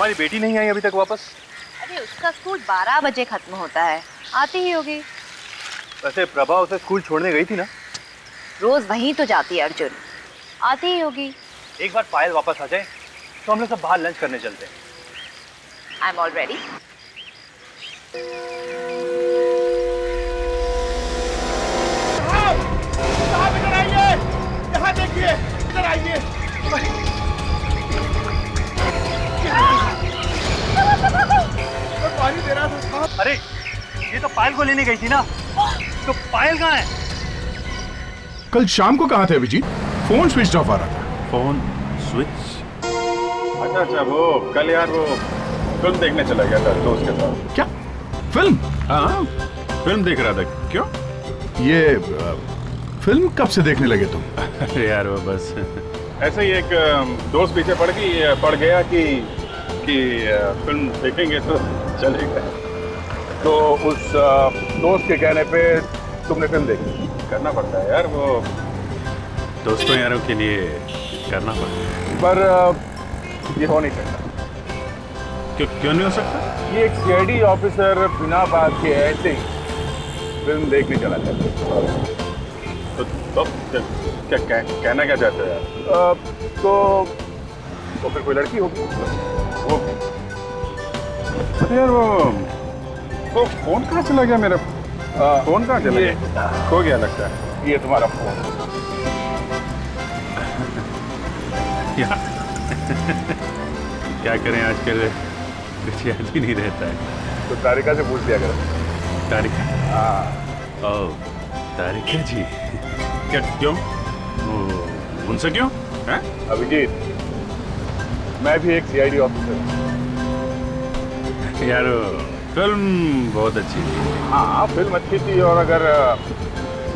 हमारी बेटी नहीं आई अभी तक वापस? अरे उसका स्कूल 12 बजे खत्म होता है, आती ही होगी। वैसे प्रभा उसे स्कूल छोड़ने गई थी ना? रोज वहीं तो जाती है अर्जुन, आती ही होगी। एक बार पायल वापस आ जाए तो हम लोग सब बाहर लंच करने चलते हैं। I am all ready. इधर आइए, यहाँ देखिए, इधर आइए। मैं पानी दे रहा था साहब। अरे ये तो पायल को लेने गई थी ना, तो पायल कहाँ है? कल शाम को कहाँ थे अभिजीत? फोन स्विच ऑफ आ रहा था। Phone switch? अच्छा वो कल यार वो फिल्म देखने चला गया था दोस्त के साथ। क्या फिल्म? हाँ, फिल्म देख रहा था। क्यों? ये फिल्म कब से देखने लगे तुम? अरे यार वो बस ऐसे ही एक दोस्त पीछे पड़ गया कि फिल्म देखेंगे तो चले गए। तो उस दोस्त के कहने पे तुमने फिल्म देखी। करना पड़ता है यार, वो दोस्तों यारों के लिए करना पड़ता है। पर ये हो नहीं सकता। क्यों नहीं हो सकता? ये एक सीआईडी ऑफिसर बिना बात के ऐसे ही फिल्म देखने चला जाता है। तो क्या कहना क्या चाहते हो यार? तो फिर कोई लड़की होगी वो। यार वो फोन कहाँ चला गया मेरा? फोन कहाँ चला गया? खो गया लगता है। ये तुम्हारा फोन। क्या करें, आजकल कुछ याद ही नहीं रहता है। तो तारिका से पूछ लिया करो। तारिका? हाँ। ओह तारिका जी। क्यों? उनसे क्यों? हैं? अभिजीत, मैं भी एक सीआईडी ऑफिसर हूँ। यार फिल्म बहुत अच्छी थी। हाँ फिल्म अच्छी थी, और अगर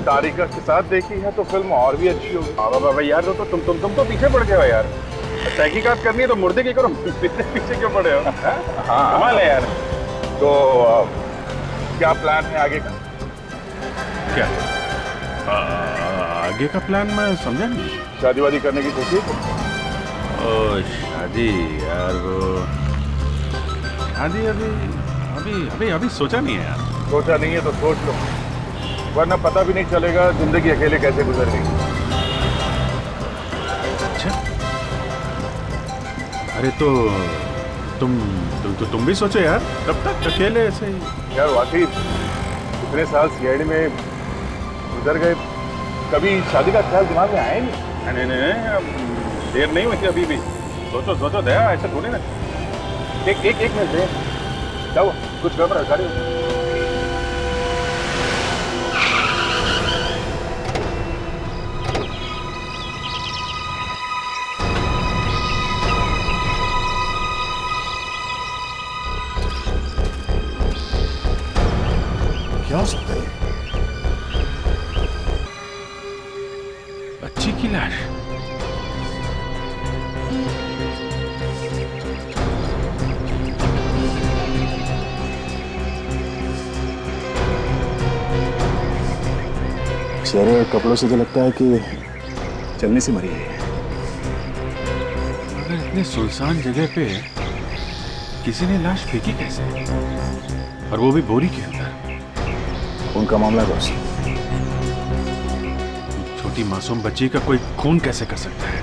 तारिका के साथ देखी है तो फिल्म और भी अच्छी होगी। हाँ बाबा यार, तो तुम तो पीछे पड़ गए हो यार। तहकीकात करनी है तो मुर्दे की करो, पीछे क्यों पड़े हो? हाँ कमाल है यार। तो क्या प्लान है आगे का? क्या आगे का प्लान? मैं समझा नहीं। शादी वादी करने की कोशिश? ओ शादी यार, वो शादी अभी सोचा नहीं है यार। सोचा नहीं है तो सोच लो, वरना पता भी नहीं चलेगा जिंदगी अकेले कैसे गुजर गई। अच्छा, अरे तो तुम भी सोचो यार, कब तक अकेले ऐसे ही? यार वाकई इतने साल सीआईडी में गुजर गए, कभी शादी का ख्याल दिमाग में आया ही नहीं। नहीं, देर नहीं हुई थी अभी भी। सोचो दया, ऐसा थोड़ी ना। एक मिनट दे, क्या हुआ? कुछ गड़बड़ है? गाड़ी क्या हो सकता है? बच्ची की लाश? चेहरे और कपड़ों से तो लगता है कि चलने से मरी है। मगर इतने सुनसान जगह पे किसी ने लाश फेंकी कैसे, और वो भी बोरी के अंदर? उनका मामला बॉस। छोटी मासूम बच्ची का कोई खून कैसे कर सकता है,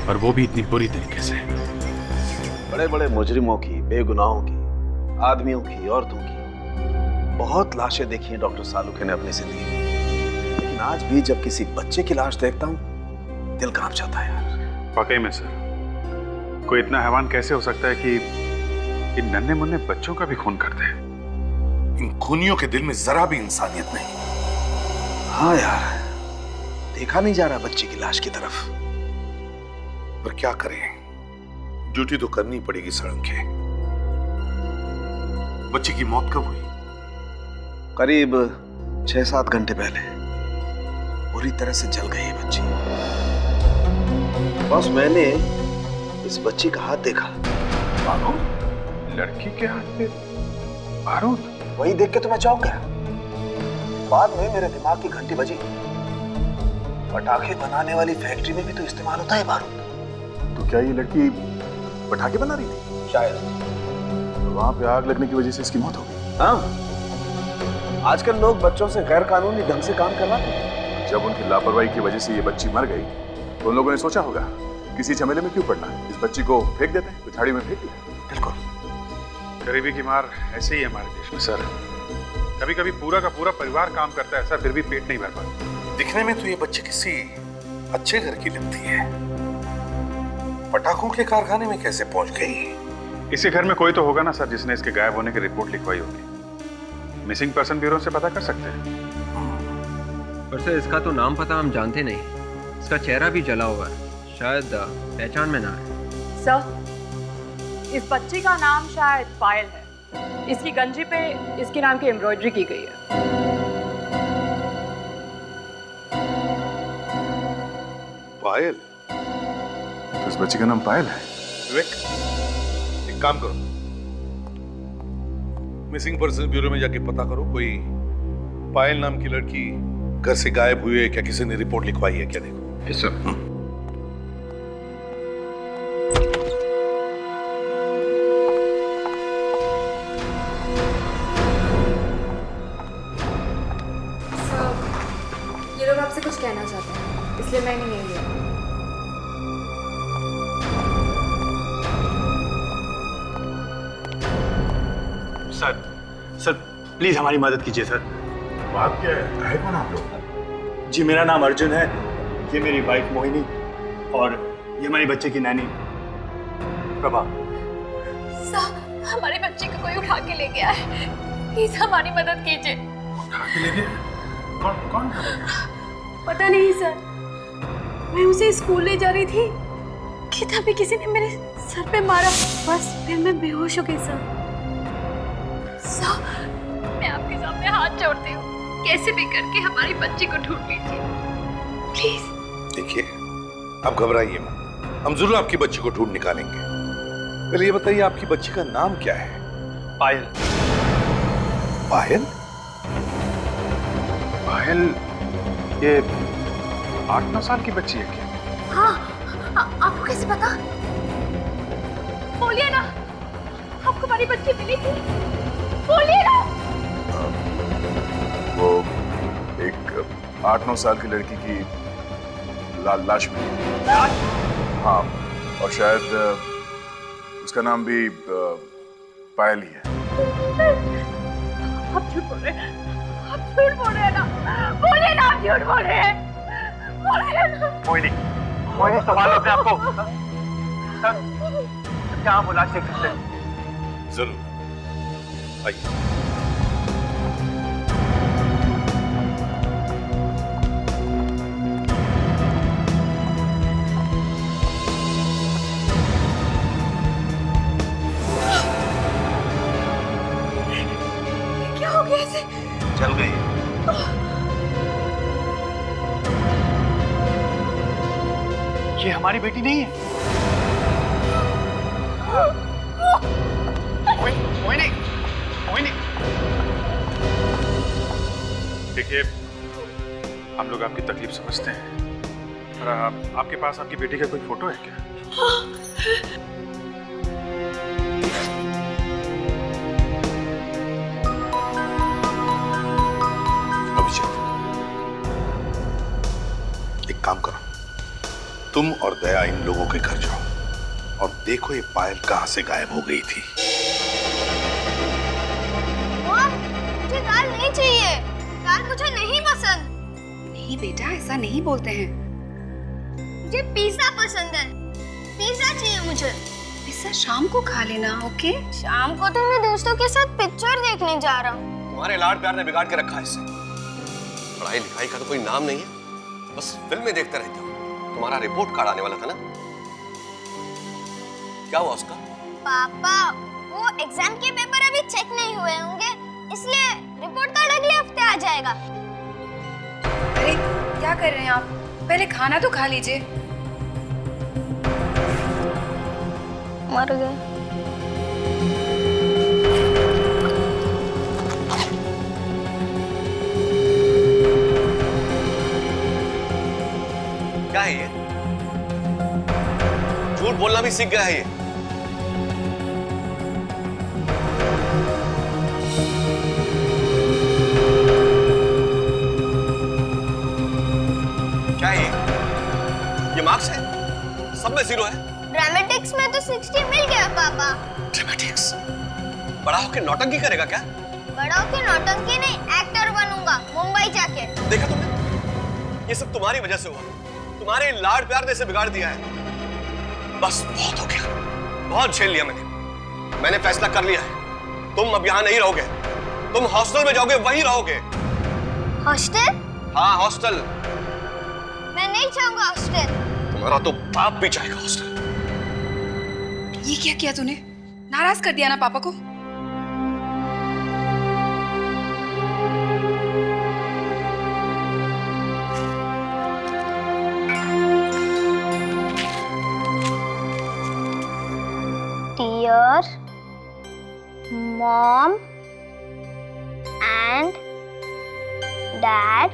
और वो भी इतनी बुरी तरीके से? बड़े बड़े मुजरिमों की, बेगुनाहों की, आदमियों की, औरतों की बहुत लाशें देखी हैं डॉक्टर सालुखे ने अपनी जिंदगी में, लेकिन आज भी जब किसी बच्चे की लाश देखता हूं दिल कांप जाता है यार। वाकई में सर, कोई इतना हैवान कैसे हो सकता है कि इन नन्हे मुन्ने बच्चों का भी खून कर दे? इन खूनियों के दिल में जरा भी इंसानियत नहीं। हाँ यार, देखा नहीं जा रहा बच्ची की लाश की तरफ। पर क्या करें, ड्यूटी तो करनी पड़ेगी सड़ंखे। बच्ची की मौत कब हुई? करीब 6-7 घंटे पहले पूरी तरह से जल गई है बच्ची। बस मैंने इस बच्ची का हाथ देखा। बारूद? लड़की के हाथ पे बारूद? वही देख के तो मैं चौंक गया। बाद में मेरे दिमाग की घंटी बजी, पटाखे बनाने वाली फैक्ट्री में भी तो इस्तेमाल होता है बारूद। तो क्या ये लड़की पटाखे बना रही थी? शायद। वहां पे आग लगने की वजह से इसकी मौत हो गई। हाँ, आजकल लोग बच्चों से गैर कानूनी ढंग से काम करवाते हैं। जब उनकी लापरवाही की वजह से ये बच्ची मर गई तो उन लोगों ने सोचा होगा किसी झमेले में क्यों पड़ना, इस बच्ची को फेंक देते हैं, झाड़ी में फेंक दिया। बिल्कुल, गरीबी की मार ऐसे ही है हमारे देश में सर। कभी कभी पूरा का पूरा परिवार काम करता है सर, फिर भी पेट नहीं भर पाता। दिखने में तो ये बच्ची किसी अच्छे घर की लगती है, पटाखों के कारखाने में कैसे पहुंच गई? इसी घर में कोई तो होगा ना सर जिसने इसके गायब होने की रिपोर्ट लिखवाई होगी। मिसिंग पर्सन ब्यूरो से पता कर सकते हैं। पर सर इसका तो नाम पता हम जानते नहीं, इसका चेहरा भी जला हुआ है, शायद पहचान में ना है। सर, इस बच्ची का नाम शायद पायल है। इसकी गंजी पे इसके नाम की एम्ब्रॉयडरी की गई है। पायल? तो इस बच्ची का नाम पायल है? विवेक, एक काम करो, मिसिंग पर्सन ब्यूरो में जाके पता करो कोई पायल नाम की लड़की घर से गायब हुई है क्या, किसी ने रिपोर्ट लिखवाई है क्या, देखो। Yes sir. ये लोग आपसे कुछ कहना चाहते हैं, इसलिए मैं नहीं यही हूँ। सर प्लीज हमारी मदद कीजिए सर। बात क्या है कौन आप लोग? जी मेरा नाम अर्जुन है, ये मेरी वाइफ मोहिनी और ये हमारी बच्चे की नैनी प्रभा। सर, हमारे बच्चे को कोई उठा के ले गया है, प्लीज हमारी मदद कीजिए। उठा के ले गए? कौन? पता नहीं सर, मैं उसे स्कूल ले जा रही थी कि तभी किसी ने मेरे सर पे मारा, बस फिर मैं बेहोश हो गई सर। सर, मैं आपके सामने हाथ जोड़ती हूँ, कैसे भी करके हमारी बच्ची को ढूंढ लीजिए प्लीज। देखिए, आप घबराइए मत, हम जरूर आपकी बच्ची को ढूंढ निकालेंगे। पहले ये बताइए आपकी बच्ची का नाम क्या है? पायल। पायल? पायल ये 8-9 साल की बच्ची है क्या? हाँ, आपको कैसे पता? बोलिए ना, आपको हमारी बच्ची मिली थी, बोलिए ना। वो एक 8-9 साल की लड़की की लाश मिली। हाँ, और शायद उसका नाम भी पायल ही है। आप झूठ बोल रहे हैं, आप झूठ बोल रहे हैं ना, बोलिए ना, आप झूठ बोल रहे हैं, बोलिए ना। मोहिनी संभालो अपने आपको। सर क्या हम लाश देख सकते हैं? जरूर, आइए। क्या हो गया इसे? चल गई। ये हमारी बेटी नहीं है। मोहिनी, मोहिनी। देखिए, हम लोग आपकी तकलीफ समझते हैं, पर आपके पास आपकी बेटी का कोई फोटो है क्या? अभिषेक, एक काम करो, तुम और दया इन लोगों के घर जाओ और देखो ये पायल कहां से गायब हो गई थी। मुझे दाल नहीं चाहिए, दाल मुझे नहीं पसंद। नहीं बेटा, ऐसा नहीं बोलते हैं। मुझे पिज़्ज़ा पसंद है, पिज़्ज़ा चाहिए मुझे। पिज़्ज़ा शाम को खा लेना, ओके? शाम को तो मैं दोस्तों के साथ पिक्चर देखने जा रहा हूँ। तुम्हारे लाड प्यार ने बिगाड़ के रखा है इसे। पढ़ाई लिखाई का तो कोई नाम नहीं है, बस फिल्में देखते रहते हो। तुम्हारा रिपोर्ट कार्ड आने वाला था ना, क्या हुआ उसका? पापा, वो एग्जाम के पेपर अभी चेक नहीं हुए होंगे, इसलिए रिपोर्ट कार्ड अगले हफ्ते आ जाएगा। अरे क्या कर रहे हैं आप? पहले खाना तो खा लीजिए। मर गए। क्या है ये? झूठ बोलना भी सीख गया है ये। ये मार्क्स है, सब में 0 है। ड्रामेटिक्स में तो 60 मिल गया पापा। ड्रामेटिक्स? बड़ा होकर नौटंकी करेगा क्या? बड़ा होकर नौटंकी नहीं, एक्टर बनूंगा मुंबई जाके। देखा तुमने, ये सब तुम्हारी वजह से हुआ। तुम्हारे लाड प्यार ने इसे बिगाड़ दिया है। बस बहुत हो गया, बहुत झेल लिया मैंने फैसला कर लिया है। तुम अब यहाँ नहीं रहोगे, तुम हॉस्टल में जाओगे, वहीं रहोगे। हॉस्टल? हाँ हॉस्टल। मैं नहीं चाहूंगा हॉस्टल। तुम्हारा तो बाप भी जाएगा हॉस्टल। ये क्या किया तूने? नाराज कर दिया ना पापा को। Dear Mom and Dad,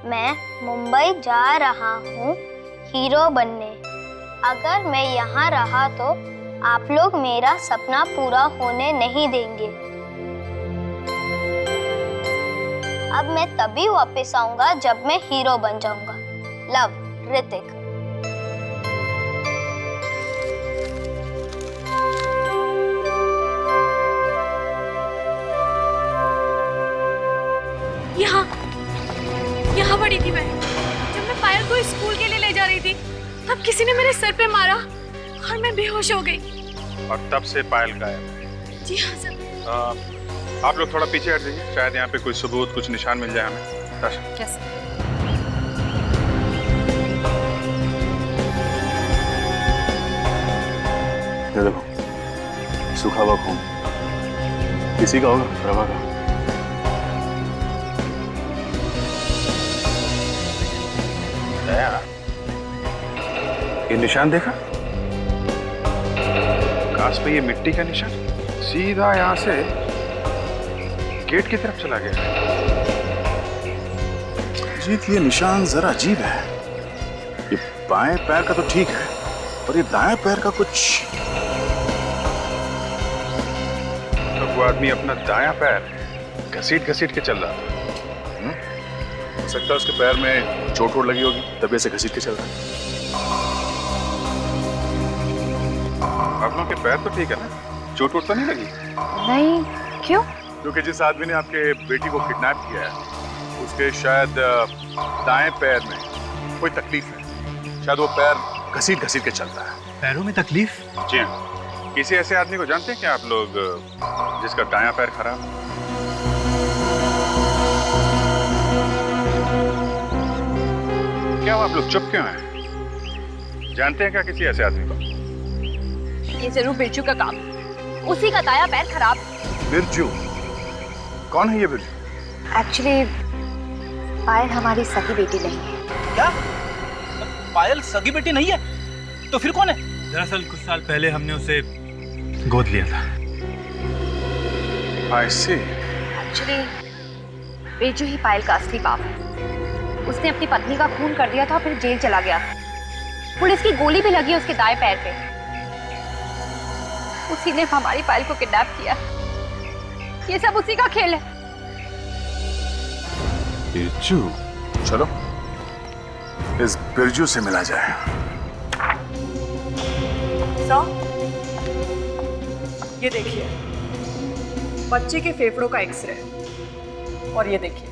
मैं मुंबई जा रहा हूँ हीरो बनने। अगर मैं यहाँ रहा तो आप लोग मेरा सपना पूरा होने नहीं देंगे। अब मैं तभी वापस आऊंगा जब मैं हीरो बन जाऊंगा। लव, ऋतिक। यहाँ पड़ी थी मैं, जब मैं पायल को स्कूल के लिए ले जा रही थी, तब किसी ने मेरे सर पे मारा और मैं बेहोश हो गई। और तब से पायल गायब है। जी हाँ सर। आप लोग थोड़ा पीछे हट जाइए, शायद यहाँ पे कोई सबूत, कुछ निशान मिल जाए हमें। ताशा। यस। ये देखो, सूखा हुआ खून, किसी का होगा, प्रभा का। ये निशान देखा? घास पे ये मिट्टी का निशान सीधा यहाँ से गेट की तरफ चला गया। जीत, ये निशान जरा अजीब है। ये बाएं पैर का तो ठीक है, और ये दाएं पैर का कुछ। तो वो आदमी अपना दायां पैर घसीट घसीट के चल रहा था। हो सकता है उसके पैर में चोट वोट लगी होगी, तभी ऐसे घसीट के चल रहा है। आप लोगों के पैर तो ठीक है ना? चोट वोट तो नहीं लगी? नहीं, क्यों? क्योंकि जिस आदमी ने आपके बेटी को किडनैप किया है, उसके शायद दाएं पैर में कोई तकलीफ है। शायद वो पैर घसीट घसीट के चलता है। पैरों में तकलीफ? जी हाँ। किसी ऐसे आदमी को जानते हैं क्या आप लोग, जिसका दायां पैर खराब है? क्या आप लोग चुप क्यों हैं? जानते हैं क्या किसी ऐसे आदमी को? ये जरूर बिरजू का काम, उसी का दाया पैर खराब। बिरजू? कौन है ये बिरजू? एक्चुअली पायल हमारी सगी बेटी नहीं है। क्या? पायल सगी बेटी नहीं है? तो फिर कौन है? दरअसल कुछ साल पहले हमने उसे गोद लिया था। I see. एक्चुअली बिरजू ही पायल का असली बाप है। उसने अपनी पत्नी का खून कर दिया था, फिर जेल चला गया। पुलिस की गोली भी लगी उसके दाएं पैर पे। उसी ने हमारी पायल को किडनैप किया। ये सब उसी का खेल है। बिरजू? चलो इस बिरजू से मिला जाए। सर, ये देखिए, बच्चे के फेफड़ों का एक्सरे, और ये देखिए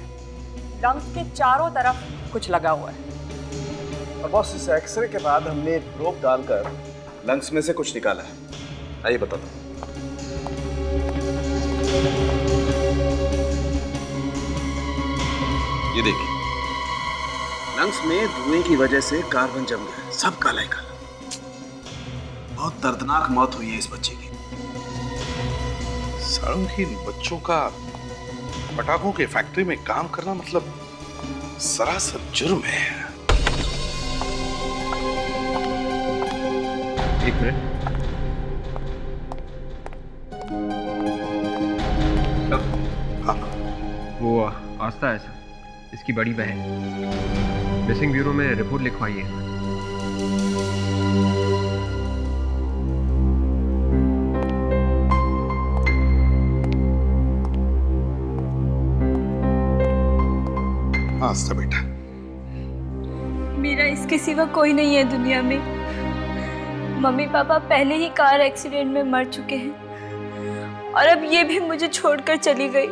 लंग्स के चारों तरफ कुछ लगा हुआ है। और बॉस, इस एक्सरे के बाद हमने प्रोब डालकर लंग्स में से कुछ निकाला है। आइए बताता हूं। ये देखिए, लंग्स में धुएं की वजह से कार्बन जम गया, सब काला ही काला। बहुत दर्दनाक मौत हुई है इस बच्चे की। सालों की बच्चों का पटाखों के फैक्ट्री में काम करना मतलब सरासर जुर्म है। एक मिनट। वो आस्था है सर, इसकी बड़ी बहन। मिसिंग ब्यूरो में रिपोर्ट लिखवाई है। आस्था बेटा, मेरा इसके सिवा कोई नहीं है दुनिया में। मम्मी पापा पहले ही कार एक्सीडेंट में मर चुके हैं और अब ये भी मुझे छोड़कर चली गई।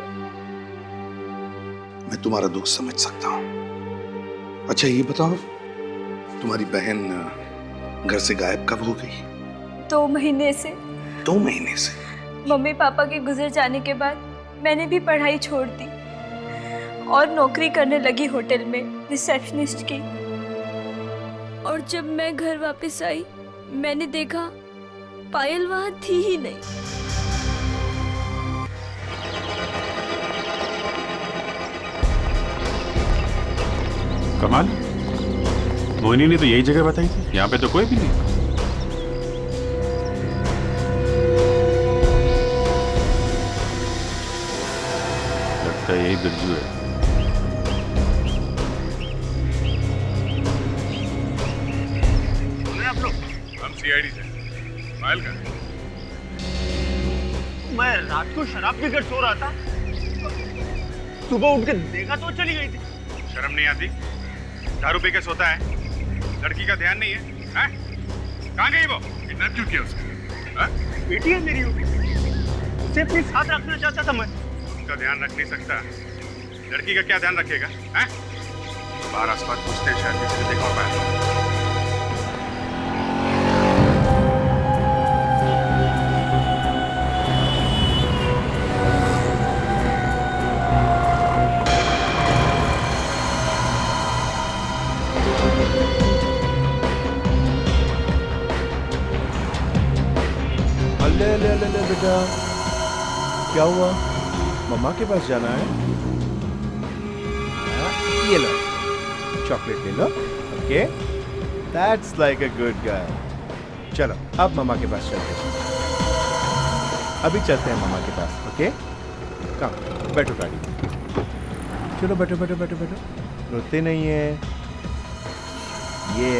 मैं तुम्हारा दुख समझ सकता हूँ। अच्छा ये बताओ, तुम्हारी बहन घर से गायब कब हो गई? 2 महीने से। 2 महीने से? मम्मी पापा के गुजर जाने के बाद मैंने भी पढ़ाई छोड़ दी और नौकरी करने लगी होटल में रिसेप्शनिस्ट की। और जब मैं घर वापस आई मैंने देखा पायल वहां थी ही नहीं। कमाल, मोहिनी ने तो यही जगह बताई थी, यहाँ पे तो कोई भी नहीं। लगता है यही बिरजू है। आप लोग? हम सीआईडी से। पायल का? मैं रात को शराब पीकर सो रहा था, सुबह उठ के देखा तो चली गई थी। शर्म नहीं आती? दारू पी के सोता है, लड़की का ध्यान नहीं है, हैं? कहाँ गई वो? किडनैप क्यों किया उसने? बेटी है मेरी, उसे अपने साथ रखना चाहता था मैं। उसका ध्यान रख नहीं सकता, लड़की का क्या ध्यान रखेगा? हैं? बाहर आसपास पूछते हैं, शायद किसी ने देखा हो पाया। ले बेटा, क्या हुआ? मम्मा के पास जाना है? ये लो चॉकलेट ले लो। Okay, that's like a good guy. चलो अब मम्मा के पास चलते हैं। अभी चलते हैं मम्मा के पास। ओके, कम बैठो गाड़ी में। चलो बैठो बैठो बैठो बैठो, रोते नहीं है। ये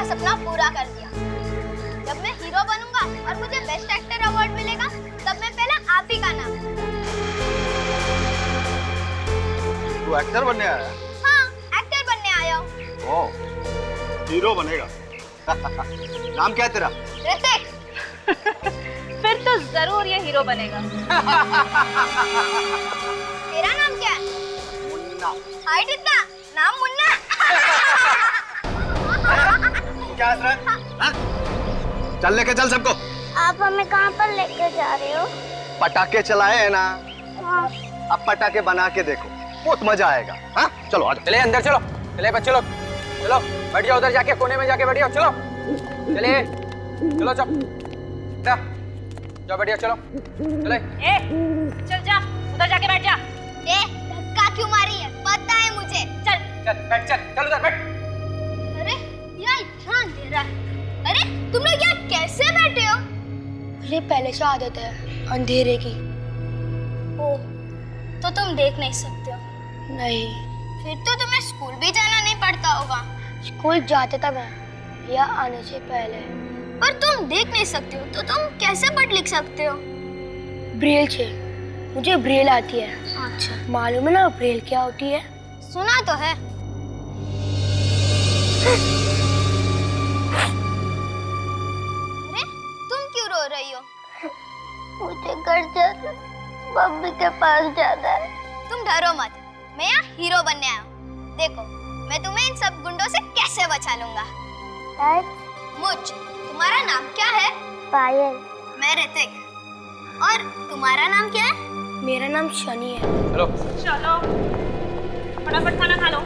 सपना पूरा कर दिया। जब मैं हीरो बनूंगा और मुझे बेस्ट एक्टर अवार्ड मिलेगा, तब मैं पहले आप ही का नाम। तू एक्टर बनने आया? हाँ, एक्टर बनने आया हूँ। ओह, हीरो बनेगा। नाम क्या है तेरा? ऋतिक। फिर तो जरूर ये हीरो बनेगा। तेरा नाम क्या है? मुन्ना। हाइट इतना, नाम मुन्ना। क्या है? चल लेके चल सबको। आप हमें कहाँ पर लेके जा रहे हो? पटाखे चलाए हैं ना? हाँ। अब पटाखे बना के देखो, बहुत मजा आएगा। हाँ चलो आज। चले अंदर चलो, चले बच्चे लोग, चलो बैठ जाओ उधर जाके, कोने में जाके बैठ जाओ। चलो चले, चलो चल जाओ बैठ जाओ, चलो चले। चल जा उधर जाके बैठ जा। धक्का क्यों मारी है? पता है मुझे। चल चल बैठ, चल उधर बैठ। अरे यहाँ इतना अंधेरा है। अरे तुम लोग यहाँ कैसे बैठे हो? मुझे पहले से आदत है अंधेरे की। ओह, तो तुम देख नहीं सकते हो? नहीं। फिर तो तुम्हें स्कूल भी जाना नहीं पड़ता होगा। स्कूल जाते तब है या आने से पहले। पर तुम देख नहीं सकते हो तो तुम कैसे पढ़ लिख सकते हो? ब्रेल से, मुझे ब्रेल आती है। अच्छा, मालूम है ना ब्रेल क्या होती है? सुना तो है। अरे तुम क्यों रो रही हो? मुझे घर जाना, मम्मी के पास जाना है। तुम डरो मत, मैं यहाँ हीरो बनने आया हूँ। देखो मैं तुम्हें इन सब गुंडों से कैसे बचा लूंगा। मुझ, तुम्हारा नाम क्या है? पायल। मैं ऋतिक। और तुम्हारा नाम क्या है? मेरा नाम शनि है। चलो चलो फटाफट खाना खा लो,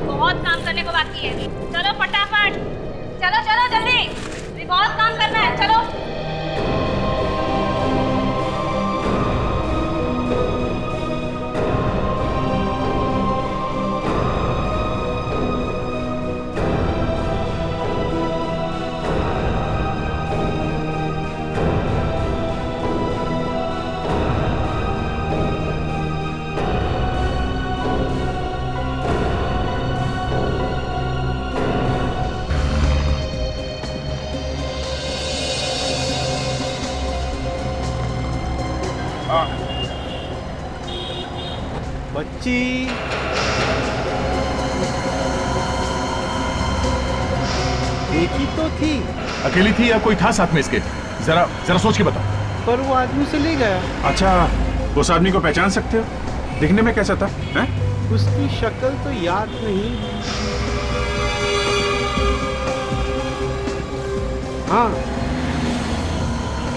बहुत काम करने को बाकी है। चलो फटाफट, चलो चलो जल्दी, अभी बहुत काम करना है। चलो बच्ची। देखी तो थी। अकेली थी या कोई था साथ में इसके? जरा जरा सोच के बताओ। पर वो आदमी उसे ले गया। अच्छा, उस आदमी को पहचान सकते हो? दिखने में कैसा था? हैं? उसकी शक्ल तो याद नहीं। हाँ,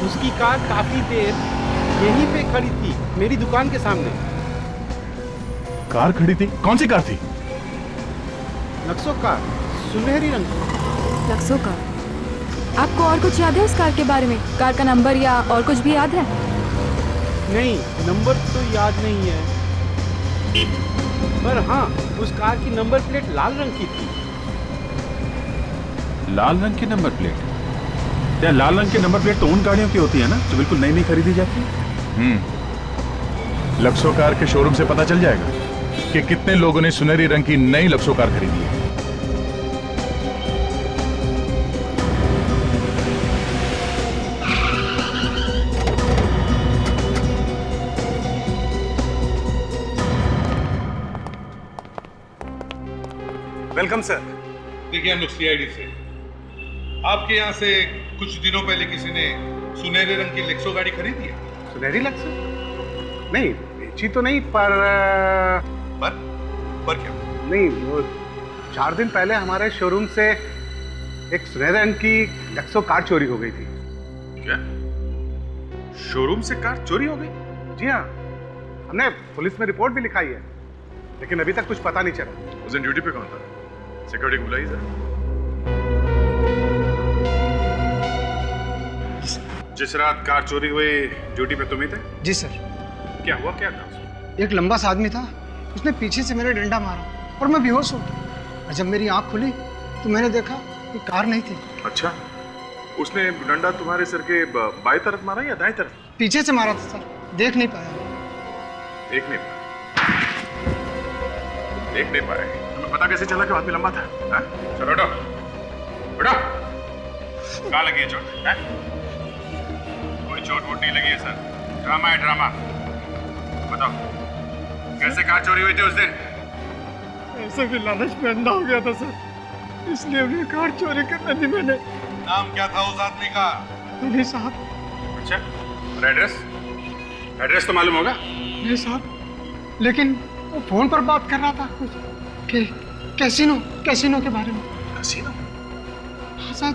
उसकी कार काफी देर यहीं पे खड़ी थी, मेरी दुकान के सामने। कार खड़ी थी? कौन सी कार थी? नक्सो कार, सुनहरी रंग की। लक्सो कार। आपको और कुछ याद है उस कार के बारे में? कार का नंबर या और कुछ भी याद है? नहीं, नंबर तो याद नहीं है, पर हाँ, उस कार की नंबर प्लेट लाल रंग की थी। लाल रंग की नंबर प्लेट? क्या लाल रंग की नंबर प्लेट तो उन गाड़ियों की होती है ना जो बिल्कुल नई नई खरीदी जाती है? लक्सो कार के शोरूम से पता चल जाएगा कि कितने लोगों ने सुनहरी रंग की नई लक्सो कार खरीदी है। Welcome sir. देखिए हम लोग सीआईडी से, आपके यहाँ से कुछ दिनों पहले किसी ने सुनहरे रंग की लेक्सो गाड़ी खरीदी है। सुनहरी लक्ष्य? नहीं, बेची तो नहीं, पर क्या? नहीं, वो 4 दिन पहले हमारे शोरूम से एक सुनहरे रंग की लक्सो कार चोरी हो गई थी। क्या? शोरूम से कार चोरी हो गई? जी हाँ, हमने पुलिस में रिपोर्ट भी लिखाई है, लेकिन अभी तक कुछ पता नहीं चला। उस दिन ड्यूटी पे कौन था? सिक्योरिटी बुलाई सर। जिस रात कार चोरी हुई ड्यूटी पे तुम ही थे? जी सर। क्या हुआ, क्या था उसमें? एक लंबा सा आदमी था, उसने पीछे से मेरे डंडा मारा और मैं बेहोश हो गया। और जब मेरी आंख खुली तो मैंने देखा कि कार नहीं थी। अच्छा, उसने डंडा तुम्हारे सर के बाएं तरफ मारा या दाएं तरफ? पीछे से मारा था सर, देख नहीं पाया। देख नहीं पाए? तुम्हें पता कैसे चला कि आदमी लंबा था? हाँ? चलो उठो, उठो। कहाँ लगी है चोट? हाँ? कोई चोट वोट नहीं लगी है सर, ड्रामा है ड्रामा। बताओ, कैसे कार चोरी हुई थी उस दिन? ऐसे भी लालच में अंधा हो गया था सर, इसलिए उन्हें कार चोरी करने दी मैंने। नाम क्या था उस आदमी का? अली साहब। अच्छा, और एड्रेस? एड्रेस तो मालूम होगा? नहीं साहब, लेकिन वो फोन पर बात कर रहा था कुछ कि कैसीनो के बारे में। कैसीनो? हाँ sir,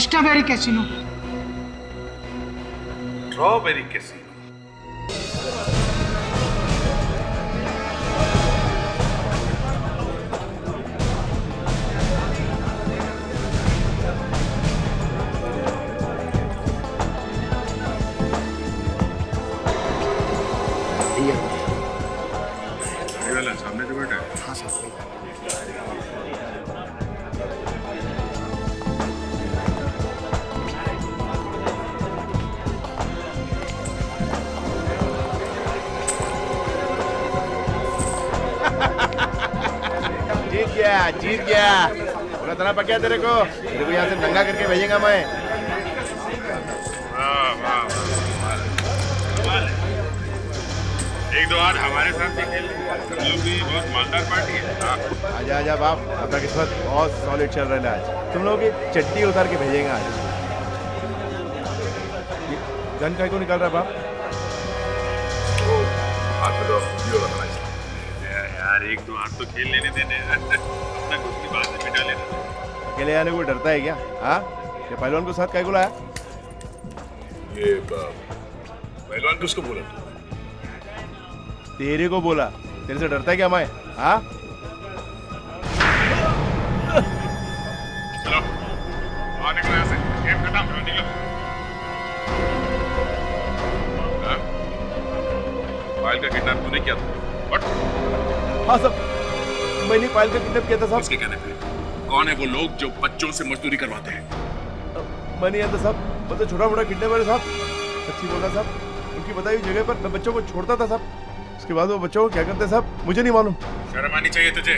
strawberry casino. Strawberry casino? सामने जो बैठा है? हाँ सर। जीत गया। पूरा तना पक गया तेरे को यहाँ से नंगा करके भेजेगा मैं। एक दो आज हमारे साथ भी खेल, हम लोग भी बहुत मालदार पार्टी है। आजा आजा बाप, अपना किस्मत बहुत सॉलिड चल रहा है आज। तुम लोगों की चट्टी उतार के भेजेंगे आज। गन का को निकाल रहा बाप? यार एक दो हाथ तो खेल लेने देने, अपना कुछ की बात में बिठा लेना। अकेले आने को डरता है क्या? हाँ, ये पहलवान को साथ काय को लाया? ये पहलवान किसको बोला तू? तेरे को बोला। तेरे से डरता है क्या मैं? हाँ? चलो, और निकलो यहाँ से, गेम खत्म, फिर निकलो। हाँ? पायल का किडनैप तूने किया था? What? हाँ सब, मैंने पायल का किडनैप किया था साहब। उसके कहने पे कौन है वो लोग जो बच्चों से मजदूरी करवाते हैं? मैंने यहाँ था साहब, मतलब छोटा मोटा किडनैपर है साहब। सच्ची बोला साहब, उनकी बताई हुई जगह पर मैं बच्चों को छोड़ता था साहब। उसके बाद वो बच्चों को क्या करते साहब मुझे नहीं मालूम। शर्म आनी चाहिए तुझे,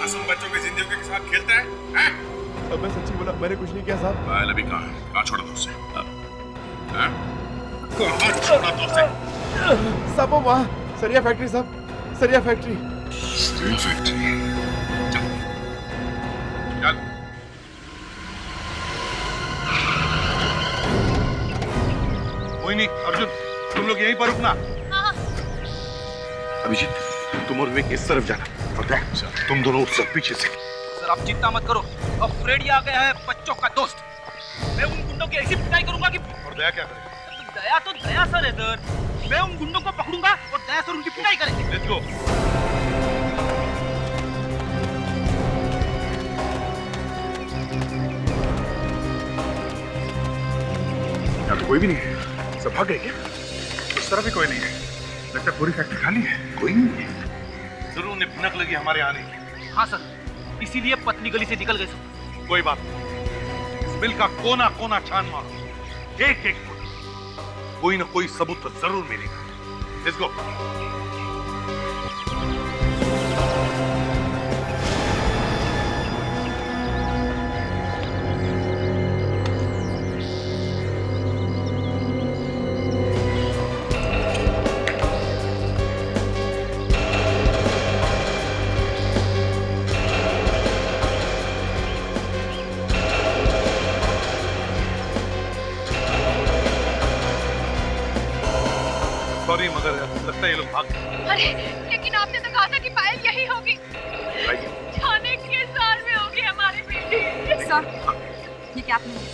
मासूम बच्चों की जिंदगी के साथ खेलता है? अब मैं सच्ची बोला, मैंने कुछ नहीं किया साहब। पायल अभी कहाँ है? कहाँ छोड़ा था उसे? कहाँ छोड़ा था उसे? साहब वो वहाँ सरिया फैक्ट्री साहब, सरिया फैक्ट्री। Steel factory. चल। कोई नहीं अर्जुन, तुम लोग यहीं पर रुकना। अभिजीत तुम और विवेक इस तरफ जाना और देख तुम दोनों उस पीछे से। सर आप चिंता मत करो, अब फ्रेडी आ गया है बच्चों का दोस्त। मैं उन गुंडों की ऐसी पिटाई करूंगा कि। और दया क्या करेगा? दया तो दया सर है सर। मैं उन गुंडों को पकड़ूंगा और दया सर उनकी पिटाई करेंगे। Let's go. यहाँ तो कोई भी नहीं है, सब भाग गए क्या? उस तरफ भी कोई नहीं है, लगता है पूरी फैक्ट्री खाली है, कोई नहीं है। जरूर उन्हें भनक लगी हमारे आने की। हाँ सर, इसीलिए पतली गली से निकल गए सर। कोई बात नहीं, इस बिल का कोना कोना छान मारो, एक एक कोई ना कोई सबूत तो जरूर मिलेगा। Let's go. सॉरी मगर लगता है ये लोग भाग गए। अरे लेकिन आपने तो कहा था कि पायल यही होगी। जाने के साल में होगी हमारी बेटी। सर ये कैप नहीं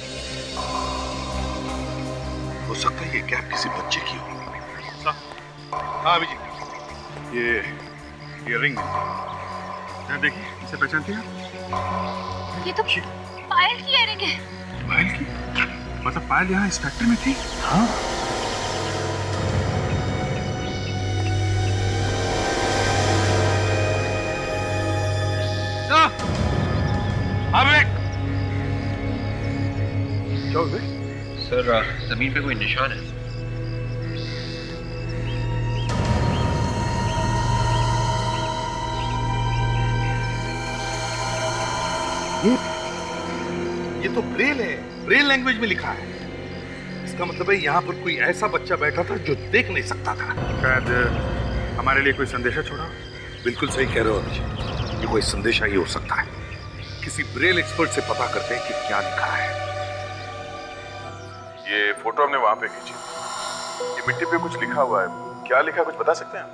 हो सकता है ये कैप किसी बच्चे की हो। हाँ अभिजीत, ये रिंग है, देखिए इसे पहचानती हैं? ये तो पायल की इयररिंग है। पायल की? मतलब पायल यहाँ इस फैक्ट्री में थी? हाँ। सर जमीन पे कोई निशान है। ये तो ब्रेल है, ब्रेल लैंग्वेज में लिखा है। इसका मतलब है यहाँ पर कोई ऐसा बच्चा बैठा था जो देख नहीं सकता था। शायद हमारे लिए कोई संदेशा छोड़ा। बिल्कुल सही कह रहे हो अभिजीत, ये कोई संदेशा ही हो सकता है। किसी ब्रेल एक्सपर्ट से पता करते हैं कि क्या लिखा है। ये फोटो हमने वहां पे खींची, ये मिट्टी पे कुछ लिखा हुआ है, क्या लिखा है कुछ बता सकते हैं?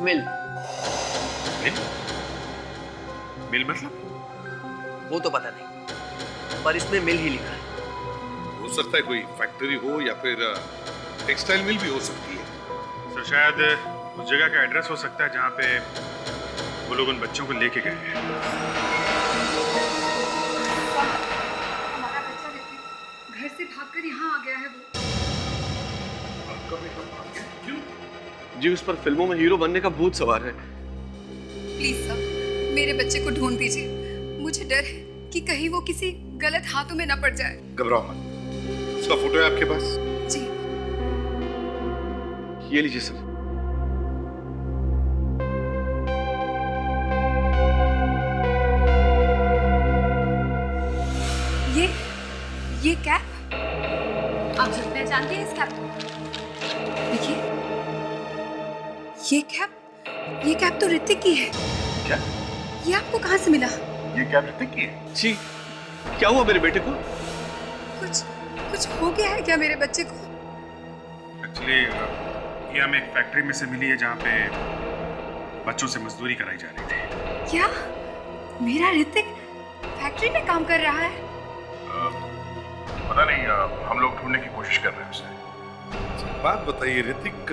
मिल। मिल? मिल मतलब? वो तो पता नहीं, पर इसमें मिल ही लिखा है। हो सकता है कोई फैक्ट्री हो या फिर टेक्सटाइल मिल भी हो सकती है। सर शायद उस जगह का एड्रेस हो सकता है जहाँ पे वो लोग उन बच्चों को लेके गए हैं। हमारा बच्चा घर से भागकर यहाँ आ गया है वो। जी उस पर फिल्मों में हीरो बनने का भूत सवार है। प्लीज सर मेरे बच्चे को ढूंढ दीजिए, मुझे डर है कि कहीं वो किसी गलत हाथों में न पड़ जाए। घबराओ मत, उसका फोटो है आपके पास? जी ये लीजिए सर। ये कैप आप पहचानते हैं इस कैप को? देखिए ये कैप तो ऋतिक की है। क्या? ये आपको कहाँ से मिला? ये कैप ऋतिक की है? जी क्या हुआ मेरे बेटे को? कुछ हो गया है क्या मेरे बच्चे को? एक्चुअली ये हमें एक फैक्ट्री में से मिली है जहाँ पे बच्चों से मजदूरी कराई जा रही थी। क्या मेरा ऋतिक फैक्ट्री में काम कर रहा है? पता नहीं, हम लोग ढूंढने की कोशिश कर रहे हैं उसे। बात बताइए, ऋतिक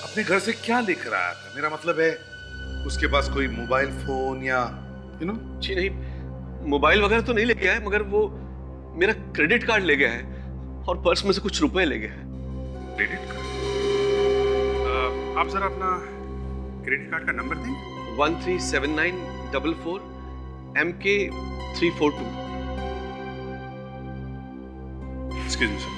अपने घर से क्या लेकर आया था? मेरा मतलब है उसके पास कोई मोबाइल फोन या जी नहीं, मोबाइल वगैरह तो नहीं लेके आया, मगर वो मेरा क्रेडिट कार्ड ले गया है और पर्स में से कुछ रुपए ले गया है। Credit card? आप जरा अपना क्रेडिट कार्ड का नंबर देंगे? 137944 MK342। Excuse me, sir.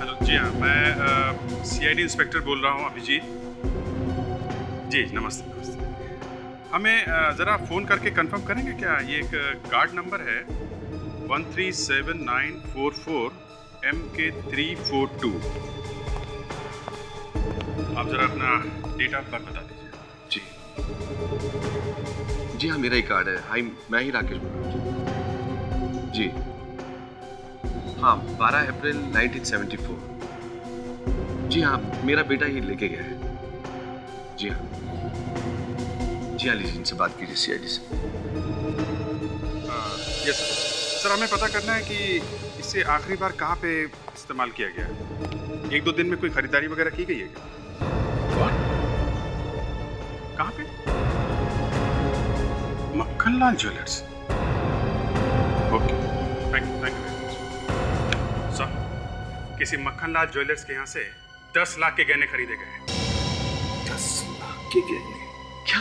Hello जी हाँ, मैं CID इंस्पेक्टर बोल रहा हूँ अभिजीत। जी नमस्ते नमस्ते। हमें ज़रा फ़ोन करके कंफर्म करेंगे क्या? ये एक कार्ड नंबर है 137944 MK342। आप जरा अपना डेट ऑफ बर्थ बता दीजिए। जी जी हाँ, मेरा ही कार्ड है। हाई, मैं ही राकेश बोल रहा हूँ जी। हाँ, 12 अप्रैल 1974। जी हाँ, मेरा बेटा ही लेके गया है। जी हाँ, जी हाँ, लीजिए, इनसे बात कीजिए CID से। यस सर, हमें पता करना है कि इसे आखिरी बार कहाँ पे इस्तेमाल किया गया है। 1-2 दिन में कोई खरीदारी वगैरह की गई है क्या? कहाँ पे? Makhanlal jewellers. Okay, thank you very much. Sir, किसी मक्खनलाल ज्वेलर्स के यहाँ से 10 लाख के गहने खरीदे गए हैं। 10 लाख के गहने? क्या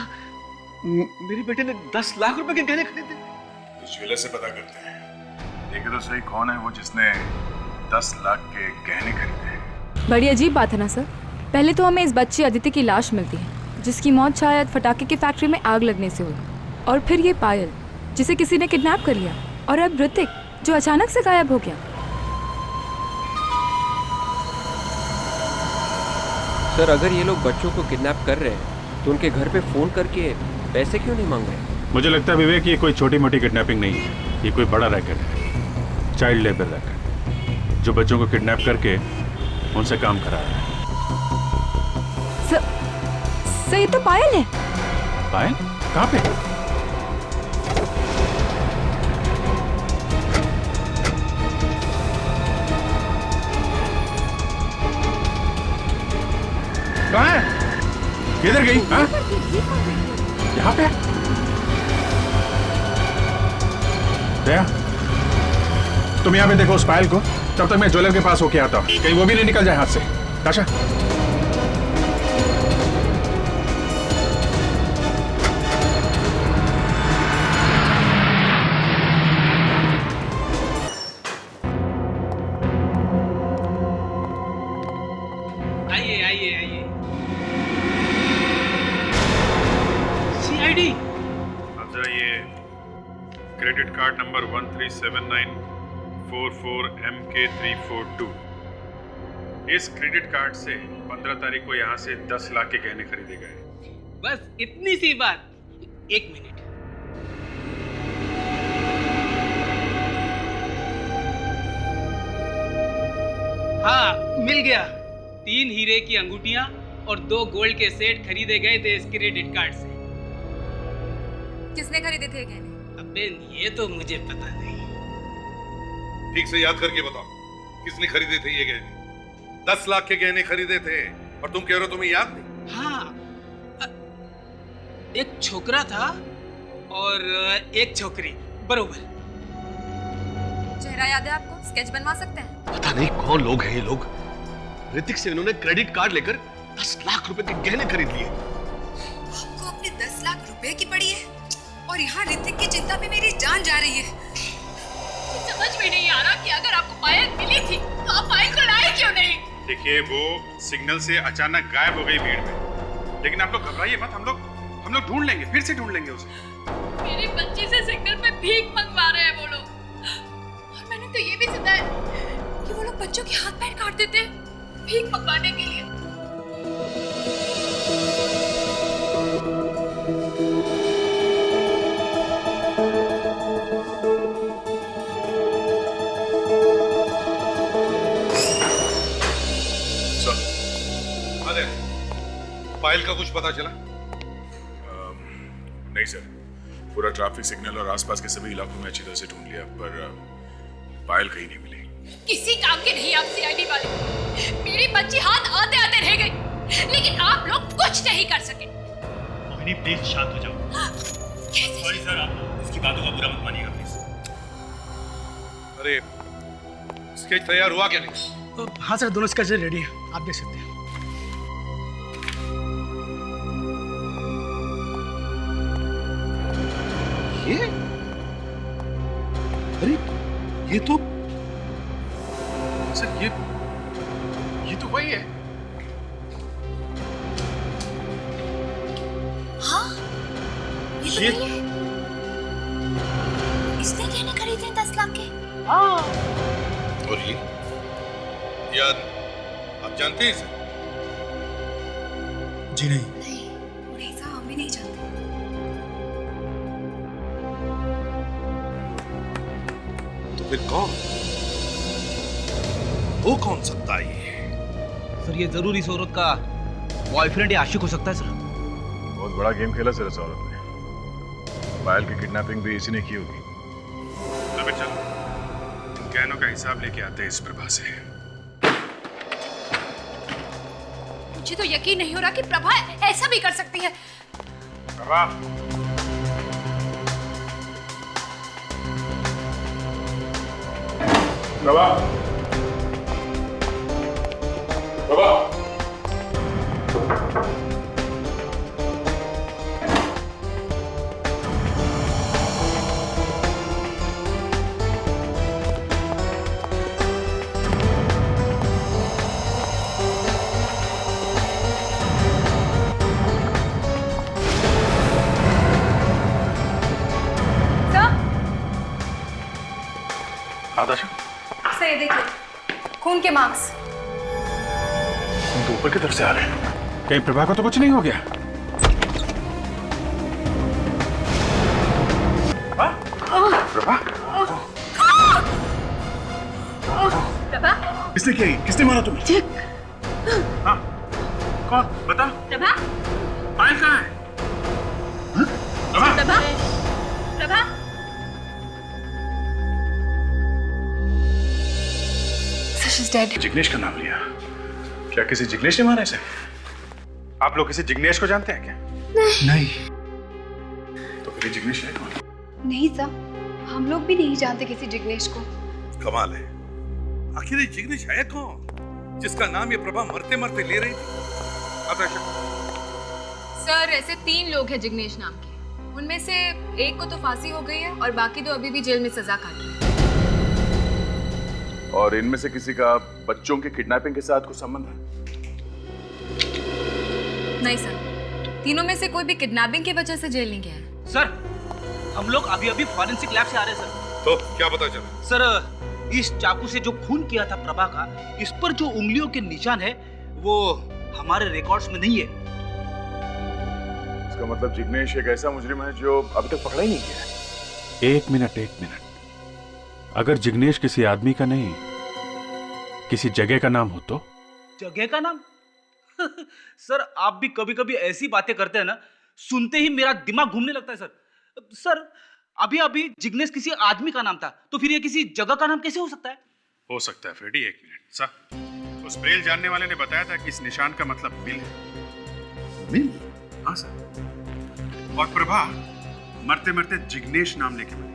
मेरे बेटे ने 10 लाख रुपए के गहने खरीदे? इस ज्वेलर से पता करते हैं। देखे तो सही कौन है वो जिसने 10 लाख के गहने खरीदे हैं। बड़ी अजीब बात है ना सर। पहले तो हमें इस बच्चे अदिति की लाश मिलती है, जिसकी मौत शायद फटाके की फैक्ट्री में आग लगने से हुई, और फिर ये पायल जिसे किसी ने किडनैप कर लिया, और अब ऋतिक जो अचानक से गायब हो गया। सर, अगर ये लोग बच्चों को किडनैप कर रहे हैं तो उनके घर पे फोन करके पैसे क्यों नहीं मांग रहे? मुझे लगता है विवेक, ये कोई छोटी मोटी किडनैपिंग नहीं है, ये कोई बड़ा रैकेट है, चाइल्ड लेबर रैकेट, जो बच्चों को किडनैप करके उनसे काम करा रहा है। सर, ये तो पायल है। पायल? कहाँ पे? कहाँ है? किधर गई? हाँ? यहाँ पे? दया, तुम यहाँ पे देखो उस पायल को, तब तक मैं ज्वेलर के पास होके आता हूँ, कहीं वो भी नहीं निकल जाए हाथ से। ताशा, आइए आइए आइए। CID। अब जरा ये क्रेडिट कार्ड नंबर 137944 MK342, इस क्रेडिट कार्ड से 15 तारीख को यहाँ से 10 लाख के गहने खरीदे गए। बस इतनी सी बात। 1 मिनट। हाँ, मिल गया। 3 हीरे की अंगूठियां और 2 गोल्ड के सेट खरीदे गए थे इस क्रेडिट कार्ड से। किसने खरीदे थे गहने? अबे ये तो मुझे पता नहीं। ठीक से याद करके बताओ, किसने खरीदे थे ये गहने? 10 लाख के गहने खरीदे थे और तुम कह रहे हो तुम्हें याद नहीं? हाँ, एक छोकरा था और एक छोकरी, बरोबर। चेहरा याद है आपको? स्केच बनवा सकते हैं? पता नहीं कौन लोग हैं ये लोग। ऋतिक से इन्होंने क्रेडिट कार्ड लेकर 10 लाख रुपए के गहने खरीद लिए। आपको अपने 10 लाख रुपए की पड़ी है और यहाँ ऋतिक की चिंता में मेरी जान जा रही है। समझ में नहीं आ रहा कि अगर आपको पायल मिली थी तो आप पायल को लाए क्यों नहीं? देखिए, वो सिग्नल से अचानक गायब हो गई भीड़ में, लेकिन आप लोग घबराइए मत, हम लोग ढूंढ लेंगे, फिर से ढूंढ लेंगे उसे। मेरी बच्ची से सिग्नल पे भीख मंगवा रहे हैं वो लोग। और मैंने तो ये भी सुना है कि वो लोग बच्चों के हाथ पैर काट देते हैं भीख मंगवाने के लिए। पायल का कुछ पता चला? नहीं सर, पूरा ट्रैफिक सिग्नल और आसपास के सभी इलाकों में अच्छी तरह से ढूंढ लिया, पर पायल कहीं नहीं मिली। किसी काम के नहीं आप CID वाले। मेरी बच्ची हाथ आते आते रह गई, लेकिन आप लोग कुछ नहीं कर सके। मोहिनी प्लीज शांत हो जाओ। सॉरी सर, आप इसकी बातों का बुरा मत मानिएगा प्लीज। अरे स्केच तैयार हुआ क्या नहीं? हाँ सर, दोनों स्केच रेडी है, आप देख सकते हैं। ये? अरे ये तो सर, ये तो वही है। हाँ, ये इसने गहने खरीदे 10 लाख के। हाँ। और ये यार आप जानते हैं इसे? जी नहीं। नहीं साहब, हम भी नहीं जानते। तो फिर कौन? वो कौन सकता है ये? सर ये जरूर इस औरत का बॉयफ्रेंड या आशिक हो सकता है सर। बहुत बड़ा गेम खेला सर इस औरत ने। पायल की किडनैपिंग भी इसी ने की होगी। तो फिर चलो इन गहनों का हिसाब लेके आते हैं इस प्रभा से। मुझे तो यकीन नहीं हो रहा कि प्रभा ऐसा भी कर सकती है। प्रभा, प्रभा, प्रभा, आदाशा, सर ये देखिए, खून के मार्क्स। तुम तो ऊपर की तरफ से आ रहे हैं। कहीं प्रभा को तो कुछ नहीं हो गया? प्रभा? प्रभा? किसने किया ये? किसने मारा तुम्हें? हाँ, कौन? बता। प्रभा? पायल कहाँ है? प्रभा? प्रभा? प्रभा? She's dead. जिग्नेश का नाम लिया। क्या किसी जिग्नेश ने मारा इसे? आप लोग किसी जिग्नेश को जानते हैं क्या? नहीं। तो फिर ये जिग्नेश है कौन? नहीं सर, हम लोग भी नहीं जानते किसी जिग्नेश को। कमाल है। आखिर ये जिग्नेश है कौन जिसका नाम ये प्रभा मरते मरते ले रही थी? आदाशा, सर ऐसे 3 लोग हैं जिग्नेश नाम के। उनमें से एक को तो फांसी हो गई है और बाकी 2 अभी भी जेल में सजा काट रहे हैं। और इनमें से किसी का बच्चों के किडनैपिंग के साथ कुछ संबंध है? नहीं सर, तीनों में से कोई भी किडनैपिंग की वजह से जेल नहीं गया है। सर हम लोग अभी अभी फॉरेंसिक लैब से आ रहे हैं सर। तो क्या पता चला? सर इस चाकू से जो खून किया था प्रभा का, इस पर जो उंगलियों के निशान है वो हमारे रिकॉर्ड्स में नहीं है। इसका मतलब जिग्नेश एक ऐसा मुजरिम है जो अभी तक पकड़ा ही नहीं गया है। एक मिनट। अगर जिग्नेश किसी आदमी का नहीं, किसी जगह का नाम हो तो? जगह का नाम? सर आप भी कभी कभी ऐसी बातें करते हैं ना, सुनते ही मेरा दिमाग घूमने लगता है सर। सर अभी अभी जिग्नेश किसी आदमी का नाम था, तो फिर ये किसी जगह का नाम कैसे हो सकता है? हो सकता है फ्रेडी। एक मिनट सर, उस ब्रेल जानने वाले ने बताया था कि इस निशान का मतलब मिल है। मिल? हाँ सर। और प्रभा मरते मरते जिग्नेश नाम लेके बनी।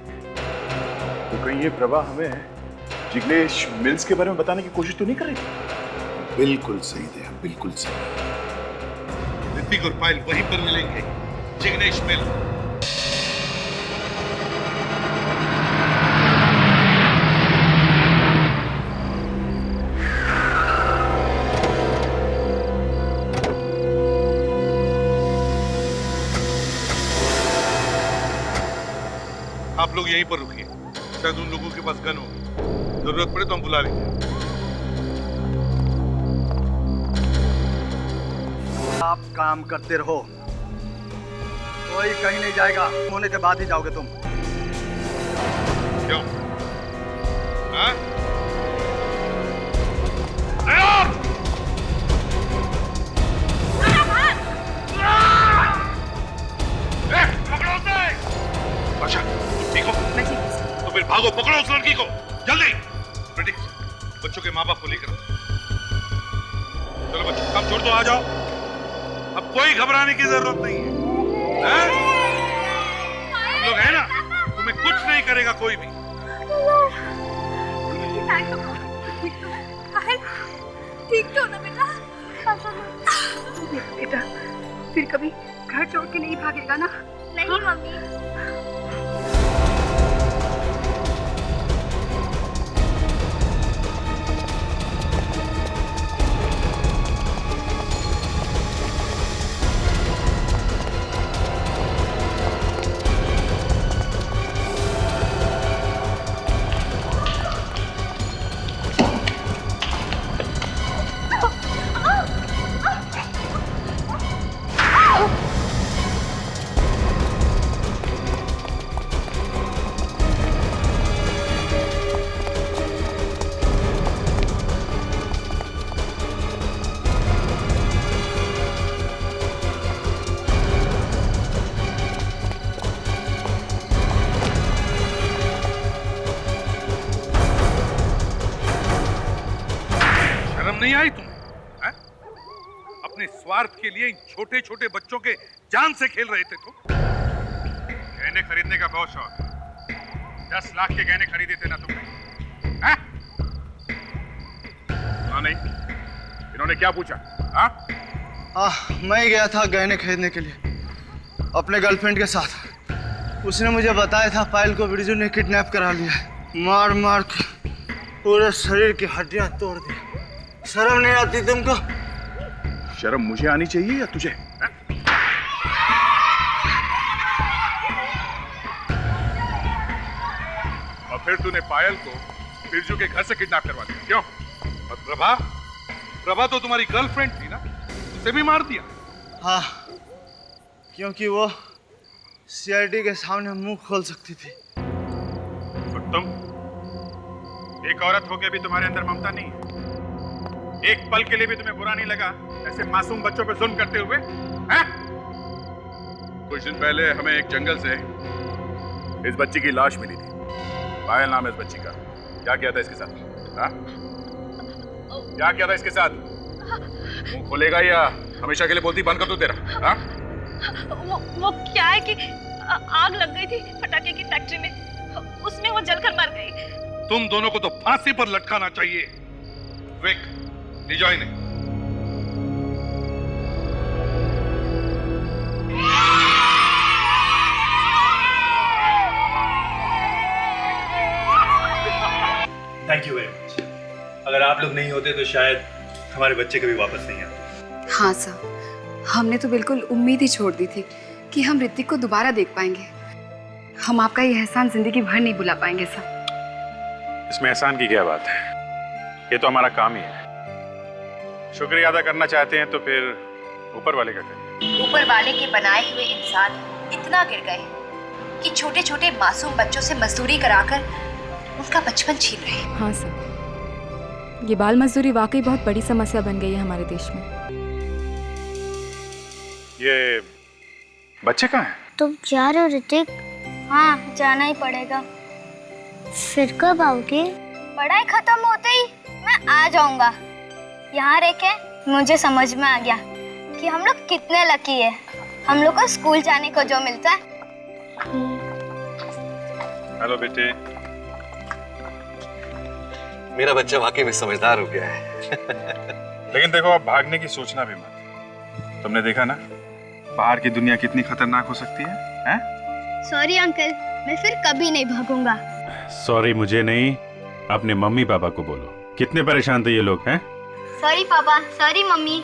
तो कहीं ये प्रभा हमें जिग्नेश मिल्स के बारे में बताने की कोशिश तो नहीं कर रही? बिल्कुल सही दया, बिल्कुल सही। ऋतिक और पायल वहीं पर मिलेंगे, जिग्नेश मिल। आप लोग यहीं पर रुकिए, शायद उन लोगों के पास गन होगी, जरूरत पड़े तो हम बुला लेंगे। आप काम करते रहो, कोई कहीं नहीं जाएगा। होने के बाद ही जाओगे तुम। क्यों? हाँ? पकड़ो उसे! अच्छा, ठीक हो? तो फिर भागो, पकड़ो उस लड़की को, जल्दी! बेटी, बच्चों के माँ बाप को लेकर चलो बच्चों, काम छोड़ दो, आ जाओ। अब कोई घबराने की जरूरत नहीं है, हम लोग हैं ना, तुम्हें कुछ नहीं करेगा कोई भी। ठीक तो ना बेटा? बेटा फिर कभी घर छोड़ के नहीं भागेगा ना? नहीं मम्मी। नहीं आई तुम्हें? हैं? अपने स्वार्थ के लिए इन छोटे छोटे बच्चों के जान से खेल रहे थे तुम। गहने खरीदने का बहुत शौक है। 10 लाख के गहने खरीदे थे ना तुमने? हैं? सुना नहीं? इन्होंने क्या पूछा? हाँ? मैं गया था गहने खरीदने के लिए अपने गर्लफ्रेंड के साथ। उसने मुझे बताया था पायल को बिरजू ने किडनैप करा लिया है। मार मार के पूरे शरीर की हड्डियां तोड़ दी। शर्म नहीं आती तुमको? शर्म मुझे आनी चाहिए या तुझे? हैं? और फिर तूने पायल को बिरजू के घर से किडनैप करवा दिया, क्यों? और प्रभा तो तुम्हारी गर्लफ्रेंड थी ना, उसे भी मार दिया? हाँ, क्योंकि वो सीआईडी के सामने मुंह खोल सकती थी। और तुम? एक औरत होके भी तुम्हारे अंदर ममता नहीं है? एक पल के लिए भी तुम्हें बुरा नहीं लगा ऐसे मासूम बच्चों पे जुल्म करते हुए? हैं? कुछ दिन पहले हमें एक जंगल से इस बच्ची की लाश मिली थी। पायल नाम है इस बच्ची का। क्या किया था इसके साथ? हाँ? क्या किया था इसके साथ? मुंह खोलेगा या हमेशा के लिए बोलती बंद कर दूं तेरा? हाँ? वो क्या है कि आग लग गई थी पटाखे की फैक्ट्री में, उसमें वो जलकर मर गई। तुम दोनों को तो फांसी पर लटकाना चाहिए। विक, ले जाओ इन्हें। Thank you very much. अगर आप लोग नहीं होते तो शायद हमारे बच्चे कभी वापस नहीं आते। हाँ सर, हमने तो बिल्कुल उम्मीद ही छोड़ दी थी कि हम ऋतिक को दोबारा देख पाएंगे। हम आपका ये एहसान जिंदगी भर नहीं भुला पाएंगे सर। इसमें एहसान की क्या बात है? ये तो हमारा काम ही है। शुक्रिया अदा करना चाहते हैं तो फिर ऊपर वाले का करिए। ऊपर वाले के बनाए हुए इंसान इतना गिर गए कि छोटे छोटे मासूम बच्चों से मजदूरी कराकर उनका बचपन छीन रहे हैं। हाँ सर, ये बाल मजदूरी वाकई बहुत बड़ी समस्या बन गई है हमारे देश में। ये बच्चे कहाँ हैं? तुम जा रहे हो ऋतिक? हाँ, जाना ही पड़ेगा। फिर कब आओगे? पढ़ाई खत्म होते ही मैं आ जाऊंगा। यहाँ रह के मुझे समझ में आ गया कि हम लोग कितने लकी है। हम लोग को स्कूल जाने को जो मिलता है। हेलो बेटे। मेरा बच्चा वाकई में समझदार हो गया है। लेकिन देखो, आप भागने की सोचना भी मत। तुमने देखा ना बाहर की दुनिया कितनी खतरनाक हो सकती है, हैं? सॉरी अंकल, मैं फिर कभी नहीं भागूंगा। सॉरी मुझे नहीं, अपने मम्मी पापा को बोलो। कितने परेशान थे ये लोग, हैं? सॉरी पापा, सॉरी मम्मी।